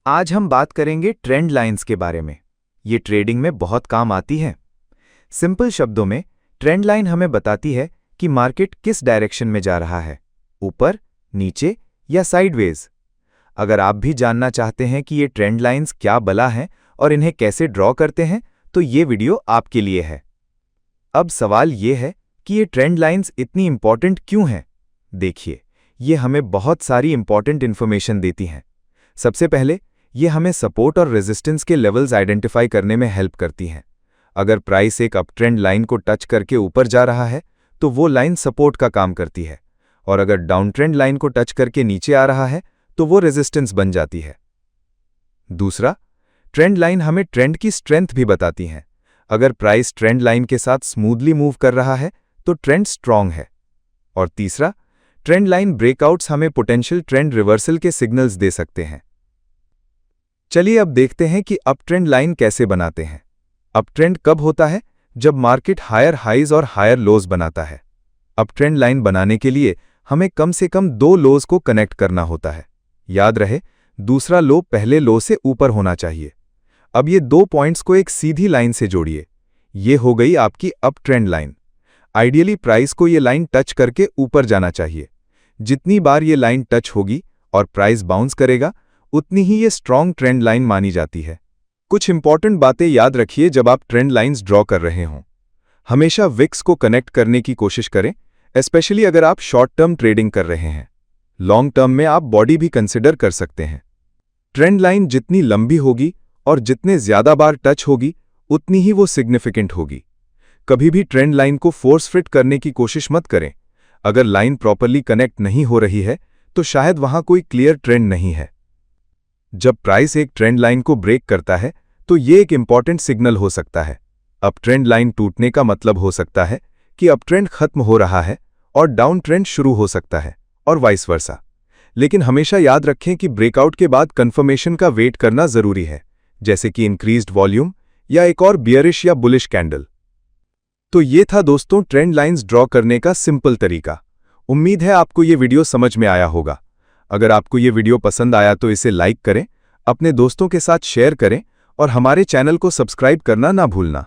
आज हम बात करेंगे ट्रेंड लाइंस के बारे में। ये ट्रेडिंग में बहुत काम आती हैं। सिंपल शब्दों में ट्रेंड लाइन हमें बताती है कि मार्केट किस डायरेक्शन में जा रहा है, ऊपर, नीचे या साइडवेज। अगर आप भी जानना चाहते हैं कि ये ट्रेंड लाइंस क्या बला हैं और इन्हें कैसे ड्रॉ करते हैं, तो ये वीडियो आपके लिए है। अब सवाल ये है कि ये ट्रेंड लाइंस इतनी इंपॉर्टेंट क्यों हैं? देखिए, ये हमें बहुत सारी इंपॉर्टेंट इंफॉर्मेशन देती हैं। सबसे पहले, ये हमें सपोर्ट और रेजिस्टेंस के लेवल्स आइडेंटिफाई करने में हेल्प करती हैं। अगर प्राइस एक अप ट्रेंड लाइन को टच करके ऊपर जा रहा है, तो वो लाइन सपोर्ट का काम करती है, और अगर डाउन ट्रेंड लाइन को टच करके नीचे आ रहा है, तो वो रेजिस्टेंस बन जाती है। दूसरा, ट्रेंड लाइन हमें ट्रेंड की स्ट्रेंथ भी बताती हैं। अगर प्राइस ट्रेंड लाइन के साथ स्मूथली मूव कर रहा है, तो ट्रेंड स्ट्रांग है। और तीसरा, ट्रेंड लाइन ब्रेकआउट्स हमें पोटेंशियल ट्रेंड रिवर्सल के सिग्नल्स दे सकते हैं। चलिए अब देखते हैं कि अप ट्रेंड लाइन कैसे बनाते हैं। अप ट्रेंड कब होता है? जब मार्केट हायर हाइज और हायर लोज बनाता है। अप ट्रेंड लाइन बनाने के लिए हमें कम से कम 2 लोज को कनेक्ट करना होता है। याद रहे, दूसरा लो पहले लो से ऊपर होना चाहिए। अब ये 2 पॉइंट्स को एक सीधी लाइन से जोड़िए। ये हो गई आपकी up trend line. Ideally price को ये लाइन टच करके ऊपर जाना चाहिए। जितनी बार ये लाइन टच होगी और प्राइस बाउंस करेगा, उतनी ही ये स्ट्रॉन्ग ट्रेंड लाइन मानी जाती है। कुछ इंपॉर्टेंट बातें याद रखिए जब आप ट्रेंड लाइंस ड्रॉ कर रहे हों। हमेशा विक्स को कनेक्ट करने की कोशिश करें, स्पेशली अगर आप शॉर्ट टर्म ट्रेडिंग कर रहे हैं। लॉन्ग टर्म में आप बॉडी भी कंसिडर कर सकते हैं। ट्रेंड लाइन जितनी लंबी होगी और जितने ज्यादा बार टच होगी, उतनी ही वो सिग्निफिकेंट होगी। कभी भी ट्रेंड लाइन को फोर्स फिट करने की कोशिश मत करें। अगर लाइन प्रॉपरली कनेक्ट नहीं हो रही है, तो शायद वहां कोई क्लियर ट्रेंड नहीं है। जब प्राइस एक ट्रेंड लाइन को ब्रेक करता है, तो ये एक इंपॉर्टेंट सिग्नल हो सकता है। अप ट्रेंड लाइन टूटने का मतलब हो सकता है कि अप ट्रेंड खत्म हो रहा है और डाउन ट्रेंड शुरू हो सकता है, और वाइस वर्सा। लेकिन हमेशा याद रखें कि ब्रेकआउट के बाद कंफर्मेशन का वेट करना जरूरी है, जैसे कि इंक्रीज्ड वॉल्यूम या एक और बियरिश या बुलिश कैंडल। तो ये था दोस्तों ट्रेंड लाइंस ड्रॉ करने का सिंपल तरीका। उम्मीद है आपको ये वीडियो समझ में आया होगा। अगर आपको ये वीडियो पसंद आया तो इसे लाइक करें, अपने दोस्तों के साथ शेयर करें और हमारे चैनल को सब्सक्राइब करना ना भूलना।